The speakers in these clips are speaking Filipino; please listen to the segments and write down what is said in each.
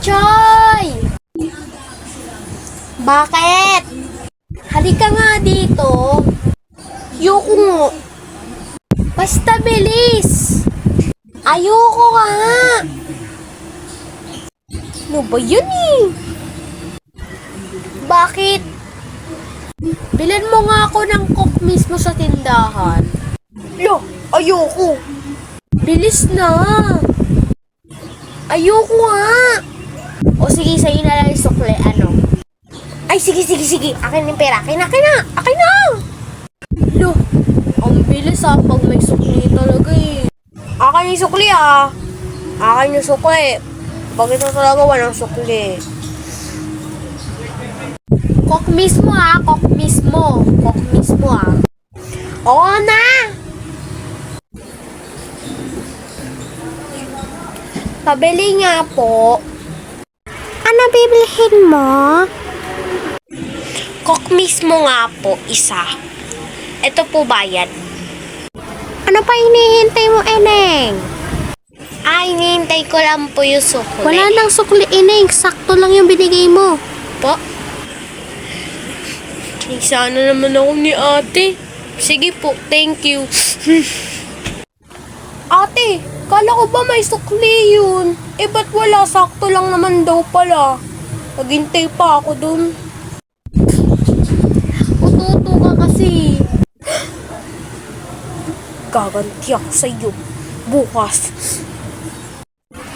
Choy! Bakit? Halika nga dito. Ayoko nga. Basta bilis. Ayoko nga. Ano ba yun eh? Bakit? Bilhan mo nga ako ng coke mismo sa tindahan. Lo, ayoko. Bilis na. Ayoko nga. O sige, sa'yo na lang yung sukle, ano? Ay, sige. Akin yung pera. Akin na. Lo, ang bilis pag may sukli talaga eh. Akin yung sukli Akin yung sukli. Pag ito talaga walang sukli. Coke mismo Coke mismo. Oo na. Pabili nga po. Ano bibilhin mo? Coke mismo nga po, isa. Ito po bayad. Ano pa hinihintay mo, Eneng? Hinihintay ko lang po yung sukli. Wala nang sukli, Eneng. Sakto lang yung binigay mo. Po? Sana naman ako ni ate. Sige po, thank you. Ate, kala ko ba may sukli yun? Ba't wala? Sakto lang naman daw pala. Naghintay pa ako dun. Ututo ka kasi. Gaganti ako sa'yo. Bukas.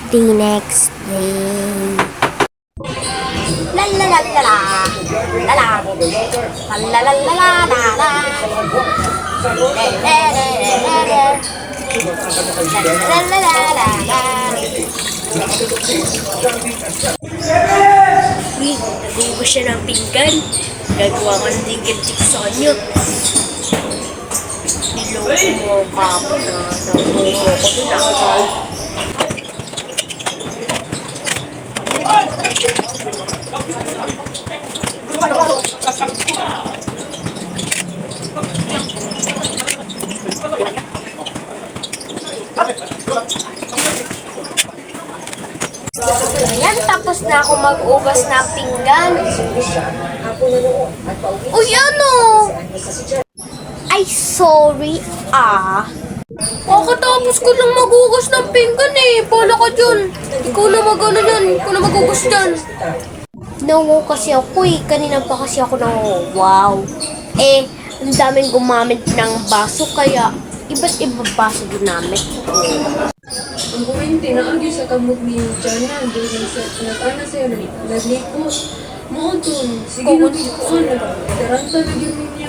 The next day. Nagugas siya ng pinggan. Gagawa ka ng tigil-tik sa kanya. Niloko mo ka po na. Nagugas ko din ako. Ayan, tapos na ako mag-ugas ng pinggan. Uy, ano? Ay, sorry Kakatapos ko lang mag-ugas ng pinggan eh. Pala ka dyan. Ikaw na mag-ano dyan. Ikaw na mag-ugas dyan. Nawo kasi ako eh. Kanina pa kasi ako wow. Ang daming gumamit ng baso kaya iba't ibang baso ginamit. Ang kuwente na agyo sa kamot ni Jana, doon sa nag-ana sa'yo, nagliko. Mo doon, sige na ko taranta na yun niya.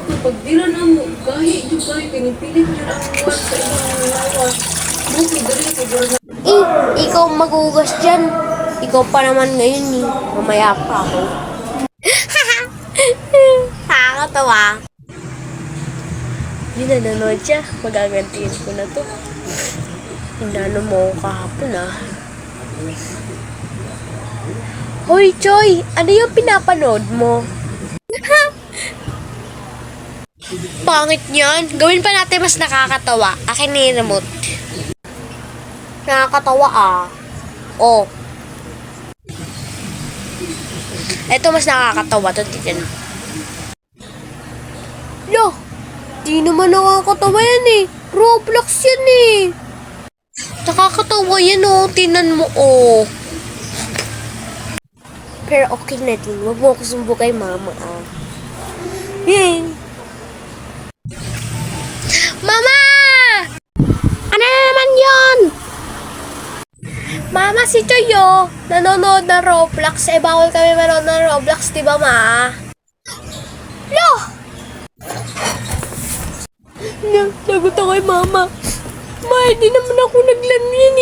Kapag dira na mo, kahit yung kahit pinipilit nyo ang buwan sa ibang lawas. Buki, dali ko dira na. Ikaw mag-ugas dyan. Ikaw pa naman ngayon mamaya pa ako. Nakakatawa. Yun, nanonood siya. Magagantiin ko na to. Hinano mo ako kahapon Hoy, Choy! Ano yung pinapanood mo? Pangit niyan. Gawin pa natin mas nakakatawa. Akin na yung remote. Nakakatawa Oh. Ito mas nakakatawa. Ito, titin. Lo! Di naman nakakatawa yan eh. Roblox yan eh. Nakakatawa yan Tinan mo Pero okay na din. Huwag mo ako sumbo kay mama Yan. Mama! Ano na naman yon? Mama, si Choyo nanonood ng Roblox. Bawal kami manonood ng Roblox, diba ma? Lo! Nagot ako kay mama. Ma, hindi naman ako naglaro yan